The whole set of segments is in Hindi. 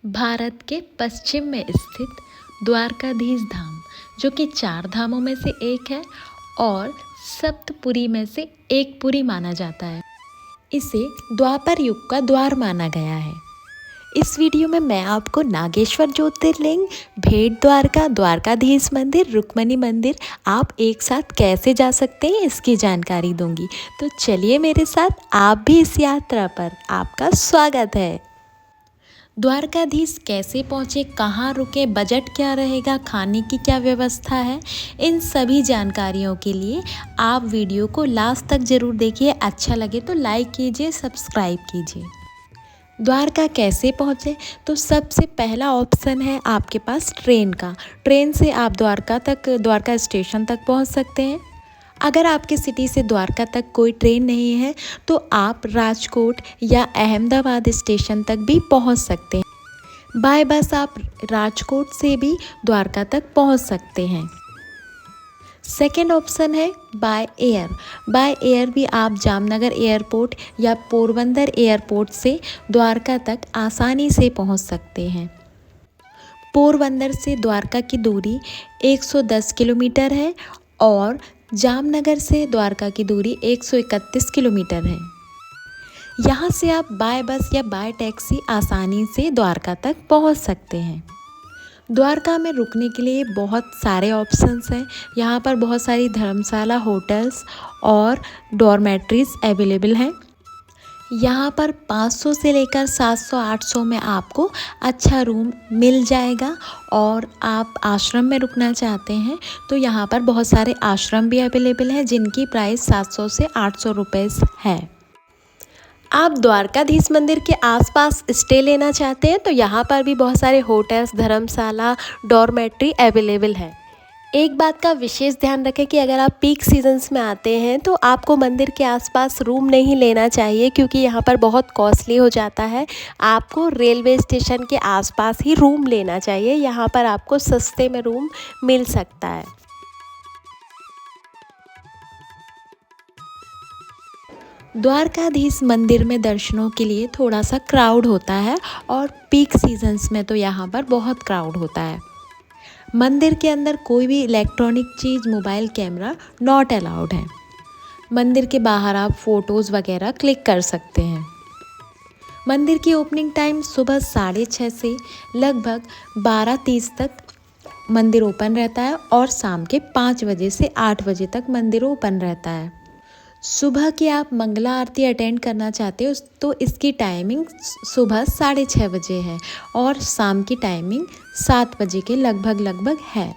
भारत के पश्चिम में स्थित द्वारकाधीश धाम, जो कि 4 धामों में से एक है और सप्तपुरी में से एक पुरी माना जाता है। इसे द्वापर युग का द्वार माना गया है। इस वीडियो में मैं आपको नागेश्वर ज्योतिर्लिंग, भेट द्वारका, द्वारकाधीश मंदिर, रुक्मणी मंदिर आप एक साथ कैसे जा सकते हैं इसकी जानकारी दूंगी। तो चलिए मेरे साथ, आप भी इस यात्रा पर आपका स्वागत है। द्वारकाधीश कैसे पहुँचे, कहाँ रुके, बजट क्या रहेगा, खाने की क्या व्यवस्था है, इन सभी जानकारियों के लिए आप वीडियो को लास्ट तक ज़रूर देखिए। अच्छा लगे तो लाइक कीजिए, सब्सक्राइब कीजिए। द्वारका कैसे पहुँचे, तो सबसे पहला ऑप्शन है आपके पास ट्रेन का। ट्रेन से आप द्वारका स्टेशन तक पहुँच सकते हैं। अगर आपके सिटी से द्वारका तक कोई ट्रेन नहीं है तो आप राजकोट या अहमदाबाद स्टेशन तक भी पहुंच सकते हैं। बाय बस आप राजकोट से भी द्वारका तक पहुंच सकते हैं। सेकेंड ऑप्शन है बाय एयर। बाय एयर भी आप जामनगर एयरपोर्ट या पोरबंदर एयरपोर्ट से द्वारका तक आसानी से पहुंच सकते हैं। पोरबंदर से द्वारका की दूरी 110 किलोमीटर है और जामनगर से द्वारका की दूरी 131 किलोमीटर है। यहाँ से आप बाय बस या बाय टैक्सी आसानी से द्वारका तक पहुँच सकते हैं। द्वारका में रुकने के लिए बहुत सारे ऑप्शंस हैं। यहाँ पर बहुत सारी धर्मशाला, होटल्स और डॉर्मेट्रीज अवेलेबल हैं। यहाँ पर 500 से लेकर 700-800 में आपको अच्छा रूम मिल जाएगा। और आप आश्रम में रुकना चाहते हैं तो यहाँ पर बहुत सारे आश्रम भी अवेलेबल हैं जिनकी प्राइस 700 से 800 रुपये है। आप द्वारकाधीश मंदिर के आसपास स्टे लेना चाहते हैं तो यहाँ पर भी बहुत सारे होटल्स, धर्मशाला, डॉर्मेट्री अवेलेबल है। एक बात का विशेष ध्यान रखें कि अगर आप पीक सीजन्स में आते हैं तो आपको मंदिर के आसपास रूम नहीं लेना चाहिए, क्योंकि यहाँ पर बहुत कॉस्टली हो जाता है। आपको रेलवे स्टेशन के आसपास ही रूम लेना चाहिए, यहाँ पर आपको सस्ते में रूम मिल सकता है। द्वारकाधीश मंदिर में दर्शनों के लिए थोड़ा सा क्राउड होता है और पीक सीजन्स में तो यहाँ पर बहुत क्राउड होता है। मंदिर के अंदर कोई भी electronic cheese, mobile camera not allowed है। मंदिर के बाहर आप फ़ोटोज़ वगैरह क्लिक कर सकते हैं। मंदिर की ओपनिंग टाइम सुबह 6:30 से लगभग 12:30 तक मंदिर ओपन रहता है और शाम के 5 बजे से 8 बजे तक मंदिर ओपन रहता है। सुबह की आप मंगला आरती अटेंड करना चाहते हो तो इसकी टाइमिंग सुबह 6:30 बजे है और शाम की टाइमिंग 7 बजे के लगभग है।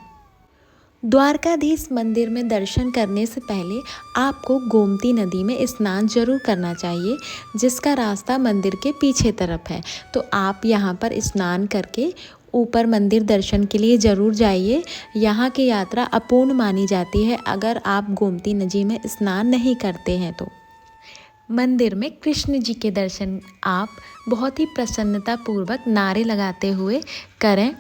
द्वारकाधीश मंदिर में दर्शन करने से पहले आपको गोमती नदी में स्नान जरूर करना चाहिए, जिसका रास्ता मंदिर के पीछे तरफ है। तो आप यहाँ पर स्नान करके ऊपर मंदिर दर्शन के लिए ज़रूर जाइए। यहाँ की यात्रा अपूर्ण मानी जाती है अगर आप गोमती नदी में स्नान नहीं करते हैं तो। मंदिर में कृष्ण जी के दर्शन आप बहुत ही प्रसन्नता पूर्वक नारे लगाते हुए करें।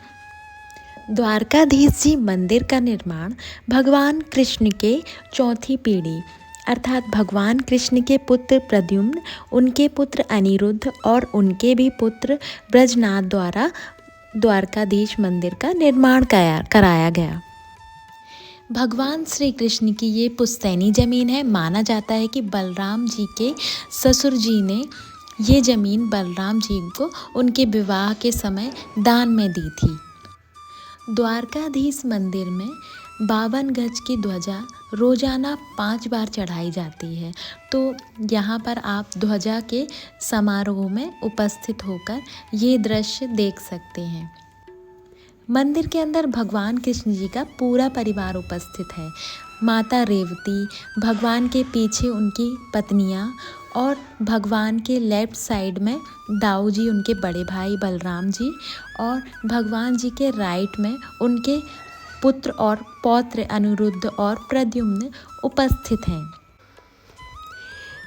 द्वारकाधीश जी मंदिर का निर्माण भगवान कृष्ण के चौथी पीढ़ी अर्थात भगवान कृष्ण के पुत्र प्रद्युम्न, उनके पुत्र अनिरुद्ध और उनके भी पुत्र ब्रजनाथ द्वारा द्वारकाधीश मंदिर का निर्माण कराया गया। भगवान श्री कृष्ण की ये पुश्तैनी ज़मीन है। माना जाता है कि बलराम जी के ससुर जी ने ये ज़मीन बलराम जी को उनके विवाह के समय दान में दी थी। द्वारकाधीश मंदिर में 52 गज की ध्वजा रोज़ाना 5 बार चढ़ाई जाती है। तो यहाँ पर आप ध्वजा के समारोह में उपस्थित होकर ये दृश्य देख सकते हैं। मंदिर के अंदर भगवान कृष्ण जी का पूरा परिवार उपस्थित है। माता रेवती, भगवान के पीछे उनकी पत्नियाँ और भगवान के लेफ्ट साइड में दाऊ जी, उनके बड़े भाई बलराम जी, और भगवान जी के राइट में उनके पुत्र और पौत्र अनिरुद्ध और प्रद्युम्न उपस्थित हैं।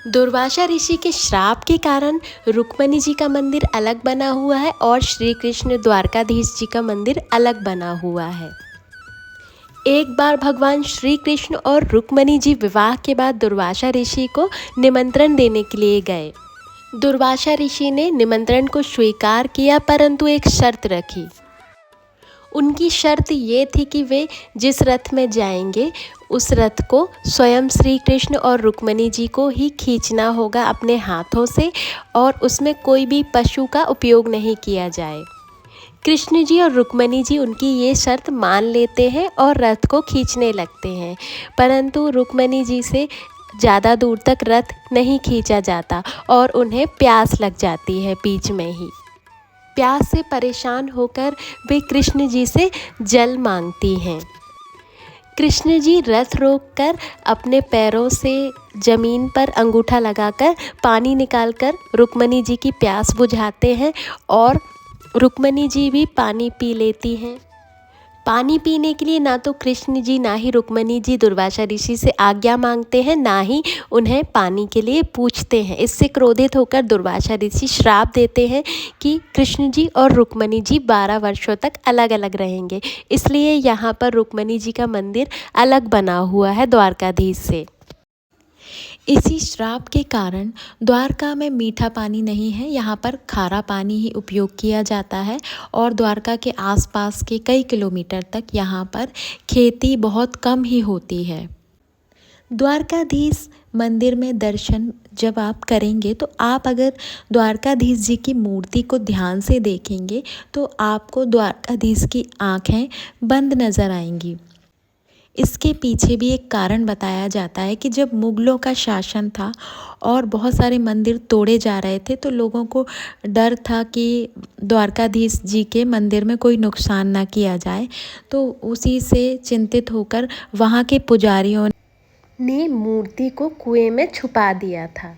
दुर्वासा ऋषि के श्राप के कारण रुक्मणी जी का मंदिर अलग बना हुआ है और श्री कृष्ण द्वारकाधीश जी का मंदिर अलग बना हुआ है। एक बार भगवान श्री कृष्ण और रुक्मणी जी विवाह के बाद दुर्वासा ऋषि को निमंत्रण देने के लिए गए। दुर्वासा ऋषि ने निमंत्रण को स्वीकार किया, परंतु एक शर्त रखी। उनकी शर्त ये थी कि वे जिस रथ में जाएंगे उस रथ को स्वयं श्री कृष्ण और रुक्मिणी जी को ही खींचना होगा अपने हाथों से, और उसमें कोई भी पशु का उपयोग नहीं किया जाए। कृष्ण जी और रुक्मिणी जी उनकी ये शर्त मान लेते हैं और रथ को खींचने लगते हैं, परंतु रुक्मिणी जी से ज़्यादा दूर तक रथ नहीं खींचा जाता और उन्हें प्यास लग जाती है बीच में ही। प्यास से परेशान होकर वे कृष्ण जी से जल मांगती हैं। कृष्ण जी रथ रोककर अपने पैरों से ज़मीन पर अंगूठा लगाकर पानी निकालकर रुक्मिणी जी की प्यास बुझाते हैं और रुक्मिणी जी भी पानी पी लेती हैं। पानी पीने के लिए ना तो कृष्ण जी ना ही रुक्मिणी जी दुर्वासा ऋषि से आज्ञा मांगते हैं, ना ही उन्हें पानी के लिए पूछते हैं। इससे क्रोधित होकर दुर्वासा ऋषि श्राप देते हैं कि कृष्ण जी और रुक्मिणी जी 12 वर्षों तक अलग अलग रहेंगे। इसलिए यहाँ पर रुक्मिणी जी का मंदिर अलग बना हुआ है द्वारकाधीश से। इसी श्राप के कारण द्वारका में मीठा पानी नहीं है, यहाँ पर खारा पानी ही उपयोग किया जाता है और द्वारका के आसपास के कई किलोमीटर तक यहाँ पर खेती बहुत कम ही होती है। द्वारकाधीश मंदिर में दर्शन जब आप करेंगे तो आप अगर द्वारकाधीश जी की मूर्ति को ध्यान से देखेंगे तो आपको द्वारकाधीश की आँखें बंद नज़र आएंगी। इसके पीछे भी एक कारण बताया जाता है कि जब मुग़लों का शासन था और बहुत सारे मंदिर तोड़े जा रहे थे तो लोगों को डर था कि द्वारकाधीश जी के मंदिर में कोई नुकसान ना किया जाए, तो उसी से चिंतित होकर वहाँ के पुजारियों ने मूर्ति को कुएं में छुपा दिया था।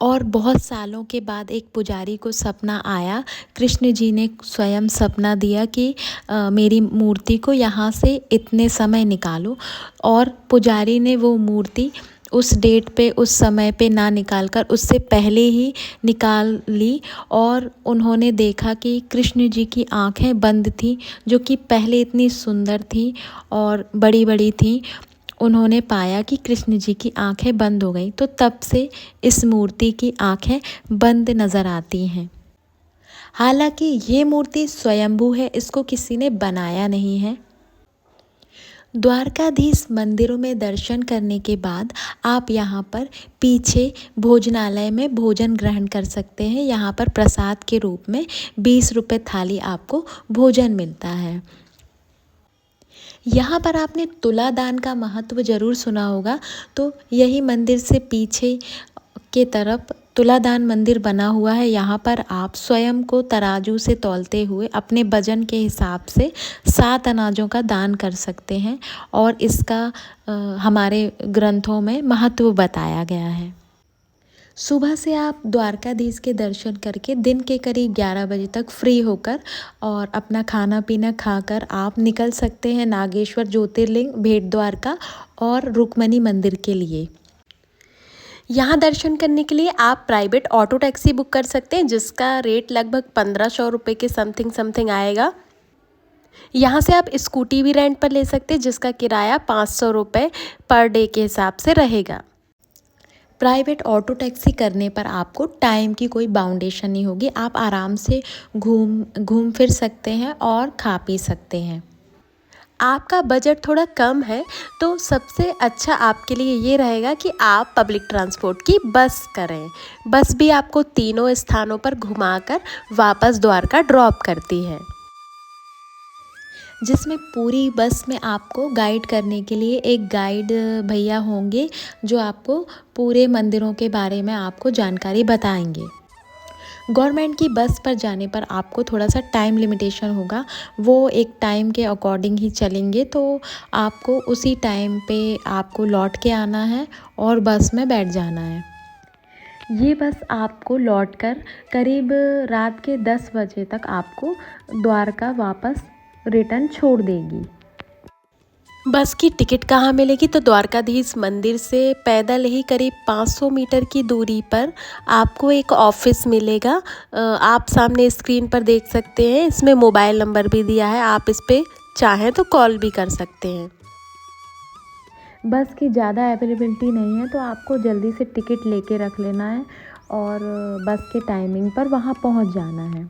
और बहुत सालों के बाद एक पुजारी को सपना आया, कृष्ण जी ने स्वयं सपना दिया कि मेरी मूर्ति को यहाँ से इतने समय निकालो, और पुजारी ने वो मूर्ति उस डेट पे उस समय पे ना निकाल कर उससे पहले ही निकाल ली और उन्होंने देखा कि कृष्ण जी की आँखें बंद थी, जो कि पहले इतनी सुंदर थी और बड़ी बड़ी थी। उन्होंने पाया कि कृष्ण जी की आंखें बंद हो गई, तो तब से इस मूर्ति की आंखें बंद नज़र आती हैं। हालांकि ये मूर्ति स्वयंभू है, इसको किसी ने बनाया नहीं है। द्वारकाधीश मंदिरों में दर्शन करने के बाद आप यहाँ पर पीछे भोजनालय में भोजन ग्रहण कर सकते हैं। यहाँ पर प्रसाद के रूप में 20 रुपये थाली आपको भोजन मिलता है। यहाँ पर आपने तुलादान का महत्व ज़रूर सुना होगा, तो यही मंदिर से पीछे के तरफ तुलादान मंदिर बना हुआ है। यहाँ पर आप स्वयं को तराजू से तौलते हुए अपने वजन के हिसाब से 7 अनाजों का दान कर सकते हैं और इसका हमारे ग्रंथों में महत्व बताया गया है। सुबह से आप द्वारकाधीश के दर्शन करके दिन के करीब 11 बजे तक फ्री होकर और अपना खाना पीना खाकर आप निकल सकते हैं नागेश्वर ज्योतिर्लिंग, भेट द्वारका और रुक्मिणी मंदिर के लिए। यहाँ दर्शन करने के लिए आप प्राइवेट ऑटो टैक्सी बुक कर सकते हैं, जिसका रेट लगभग 1500 रुपये के समथिंग आएगा। यहाँ से आप स्कूटी भी रेंट पर ले सकते हैं, जिसका किराया 500 रुपये पर डे के हिसाब से रहेगा। प्राइवेट ऑटो टैक्सी करने पर आपको टाइम की कोई बाउंडेशन नहीं होगी, आप आराम से घूम फिर सकते हैं और खा पी सकते हैं। आपका बजट थोड़ा कम है तो सबसे अच्छा आपके लिए ये रहेगा कि आप पब्लिक ट्रांसपोर्ट की बस करें। बस भी आपको तीनों स्थानों पर घुमाकर वापस द्वारका ड्रॉप करती है, जिसमें पूरी बस में आपको गाइड करने के लिए एक गाइड भैया होंगे, जो आपको पूरे मंदिरों के बारे में आपको जानकारी बताएंगे। गवर्नमेंट की बस पर जाने पर आपको थोड़ा सा टाइम लिमिटेशन होगा, वो एक टाइम के अकॉर्डिंग ही चलेंगे, तो आपको उसी टाइम पे आपको लौट के आना है और बस में बैठ जाना है। ये बस आपको लौटकर करीब रात के 10 बजे तक आपको द्वारका वापस रिटर्न छोड़ देगी। बस की टिकट कहाँ मिलेगी? तो द्वारकाधीश मंदिर से पैदल ही करीब 500 मीटर की दूरी पर आपको एक ऑफिस मिलेगा। आप सामने स्क्रीन पर देख सकते हैं, इसमें मोबाइल नंबर भी दिया है, आप इस पर चाहें तो कॉल भी कर सकते हैं। बस की ज़्यादा अवेलेबिलिटी नहीं है तो आपको जल्दी से टिकट लेके रख लेना है और बस के टाइमिंग पर वहाँ पहुँच जाना है।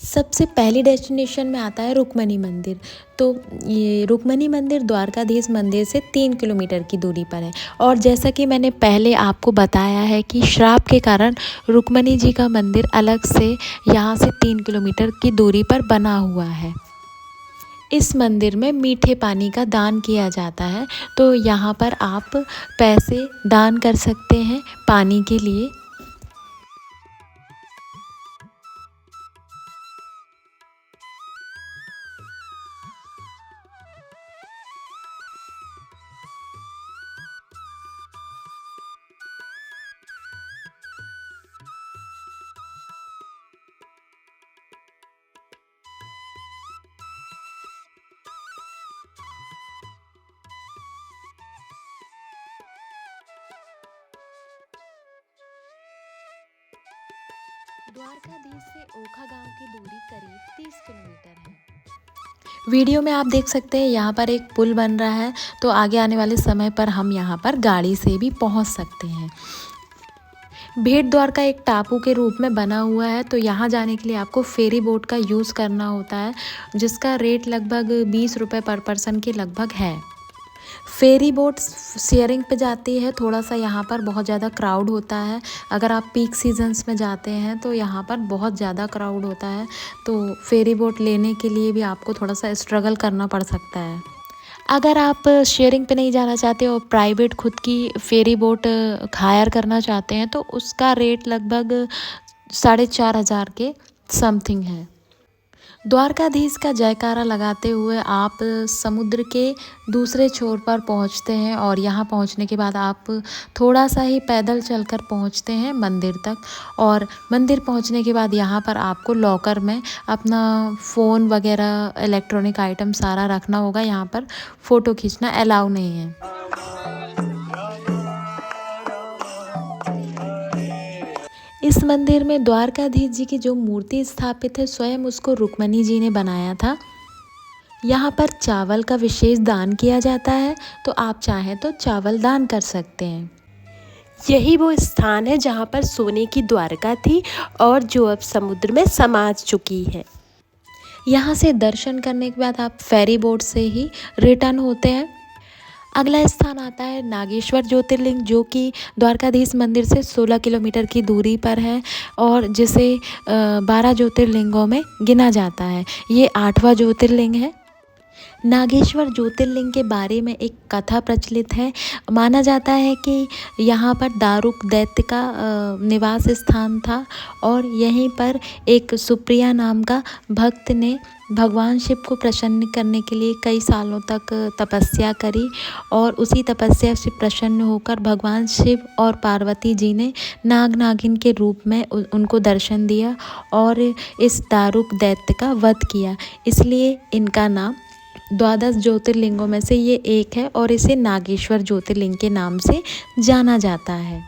सबसे पहली डेस्टिनेशन में आता है रुक्मणी मंदिर। तो ये रुक्मणी मंदिर द्वारकाधीश मंदिर से 3 किलोमीटर की दूरी पर है। और जैसा कि मैंने पहले आपको बताया है कि श्राप के कारण रुक्मणी जी का मंदिर अलग से यहाँ से 3 किलोमीटर की दूरी पर बना हुआ है। इस मंदिर में मीठे पानी का दान किया जाता है, तो यहाँ पर आप पैसे दान कर सकते हैं पानी के लिए। द्वारकाधीश से ओखा गांव की दूरी करीब 30 किलोमीटर है। वीडियो में आप देख सकते हैं यहाँ पर एक पुल बन रहा है, तो आगे आने वाले समय पर हम यहाँ पर गाड़ी से भी पहुँच सकते हैं। भेट द्वारका एक टापू के रूप में बना हुआ है, तो यहाँ जाने के लिए आपको फेरी बोट का यूज़ करना होता है, जिसका रेट लगभग 20 रुपये पर पर्सन के लगभग है। फेरी बोट शेयरिंग पे जाती है। थोड़ा सा यहाँ पर बहुत ज़्यादा क्राउड होता है। अगर आप पीक सीजन्स में जाते हैं तो यहाँ पर बहुत ज़्यादा क्राउड होता है, तो फेरी बोट लेने के लिए भी आपको थोड़ा सा स्ट्रगल करना पड़ सकता है। अगर आप शेयरिंग पे नहीं जाना चाहते और प्राइवेट खुद की फेरी बोट हायर करना चाहते हैं तो उसका रेट लगभग 4,500 के समथिंग है। द्वारकाधीश का जयकारा लगाते हुए आप समुद्र के दूसरे छोर पर पहुंचते हैं और यहाँ पहुंचने के बाद आप थोड़ा सा ही पैदल चलकर पहुंचते हैं मंदिर तक। और मंदिर पहुंचने के बाद यहाँ पर आपको लॉकर में अपना फ़ोन वगैरह इलेक्ट्रॉनिक आइटम सारा रखना होगा। यहाँ पर फ़ोटो खींचना अलाउ नहीं है। इस मंदिर में द्वारकाधीश जी की जो मूर्ति स्थापित है स्वयं उसको रुक्मणी जी ने बनाया था। यहाँ पर चावल का विशेष दान किया जाता है, तो आप चाहें तो चावल दान कर सकते हैं। यही वो स्थान है जहाँ पर सोने की द्वारका थी और जो अब समुद्र में समा चुकी है। यहाँ से दर्शन करने के बाद आप फेरी बोट से ही रिटर्न होते हैं। अगला स्थान आता है नागेश्वर ज्योतिर्लिंग, जो कि द्वारकाधीश मंदिर से 16 किलोमीटर की दूरी पर है और जिसे 12 ज्योतिर्लिंगों में गिना जाता है। ये 8वां ज्योतिर्लिंग है। नागेश्वर ज्योतिर्लिंग के बारे में एक कथा प्रचलित है। माना जाता है कि यहाँ पर दारुक दैत्य का निवास स्थान था और यहीं पर एक सुप्रिया नाम का भक्त ने भगवान शिव को प्रसन्न करने के लिए कई सालों तक तपस्या करी और उसी तपस्या से प्रसन्न होकर भगवान शिव और पार्वती जी ने नाग नागिन के रूप में उनको दर्शन दिया और इस दारुक दैत्य का वध किया। इसलिए इनका नाम 12 ज्योतिर्लिंगों में से ये एक है और इसे नागेश्वर ज्योतिर्लिंग के नाम से जाना जाता है।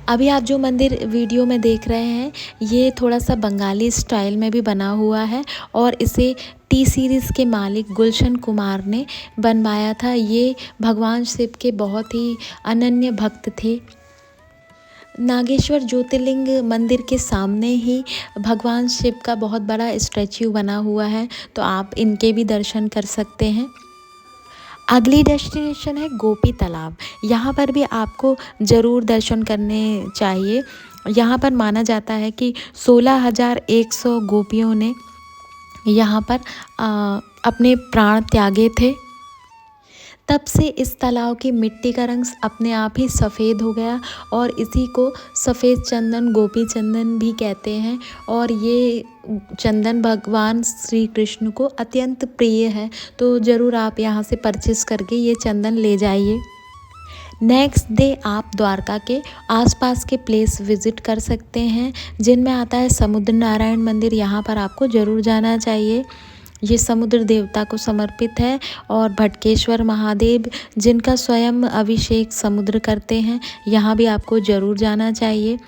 अभी आप जो मंदिर वीडियो में देख रहे हैं ये थोड़ा सा बंगाली स्टाइल में भी बना हुआ है और इसे टी सीरीज़ के मालिक गुलशन कुमार ने बनवाया था। ये भगवान शिव के बहुत ही अनन्य भक्त थे। नागेश्वर ज्योतिर्लिंग मंदिर के सामने ही भगवान शिव का बहुत बड़ा स्टैच्यू बना हुआ है, तो आप इनके भी दर्शन कर सकते हैं। अगली डेस्टिनेशन है गोपी तालाब। यहाँ पर भी आपको ज़रूर दर्शन करने चाहिए। यहाँ पर माना जाता है कि 16,100 गोपियों ने यहाँ पर अपने प्राण त्यागे थे। तब से इस तालाब की मिट्टी का रंग अपने आप ही सफ़ेद हो गया और इसी को सफ़ेद चंदन गोपी चंदन भी कहते हैं और ये चंदन भगवान श्री कृष्ण को अत्यंत प्रिय है, तो ज़रूर आप यहाँ से परचेस करके ये चंदन ले जाइए। नेक्स्ट डे आप द्वारका के आसपास के प्लेस विज़िट कर सकते हैं, जिनमें आता है समुद्र नारायण मंदिर। यहाँ पर आपको ज़रूर जाना चाहिए। ये समुद्र देवता को समर्पित है और भटकेश्वर महादेव जिनका स्वयं अभिषेक समुद्र करते हैं, यहाँ भी आपको ज़रूर जाना चाहिए।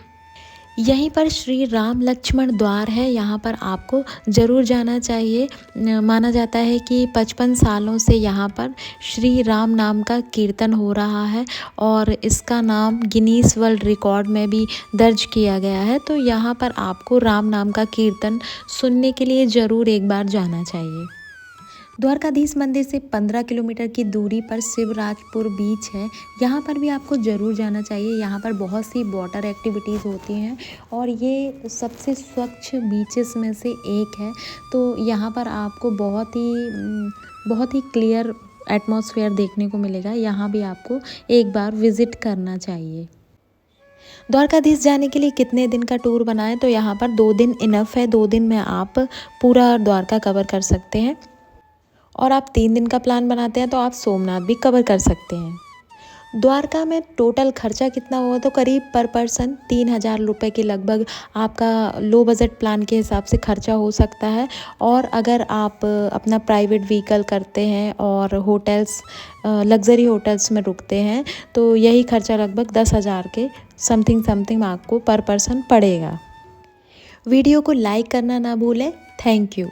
यहीं पर श्री राम लक्ष्मण द्वार है, यहाँ पर आपको ज़रूर जाना चाहिए। माना जाता है कि 55 सालों से यहाँ पर श्री राम नाम का कीर्तन हो रहा है और इसका नाम गिनीज वर्ल्ड रिकॉर्ड में भी दर्ज किया गया है। तो यहाँ पर आपको राम नाम का कीर्तन सुनने के लिए ज़रूर एक बार जाना चाहिए। द्वारकाधीश मंदिर से 15 किलोमीटर की दूरी पर शिवराजपुर बीच है, यहाँ पर भी आपको ज़रूर जाना चाहिए। यहाँ पर बहुत सी वाटर एक्टिविटीज़ होती हैं और ये सबसे स्वच्छ बीचेस में से एक है। तो यहाँ पर आपको बहुत ही क्लियर एटमॉस्फेयर देखने को मिलेगा। यहाँ भी आपको एक बार विज़िट करना चाहिए। द्वारकाधीश जाने के लिए कितने दिन का टूर बनाएं, तो यहाँ पर 2 दिन इनफ है। 2 दिन में आप पूरा द्वारका कवर कर सकते हैं और आप 3 दिन का प्लान बनाते हैं तो आप सोमनाथ भी कवर कर सकते हैं। द्वारका में टोटल खर्चा कितना हुआ, तो करीब पर पर्सन 3000 रुपये के लगभग आपका लो बजट प्लान के हिसाब से खर्चा हो सकता है। और अगर आप अपना प्राइवेट व्हीकल करते हैं और होटल्स लग्जरी होटल्स में रुकते हैं तो यही खर्चा लगभग 10,000 के समथिंग आपको पर पर्सन पड़ेगा। वीडियो को लाइक करना ना भूलें। Thank you.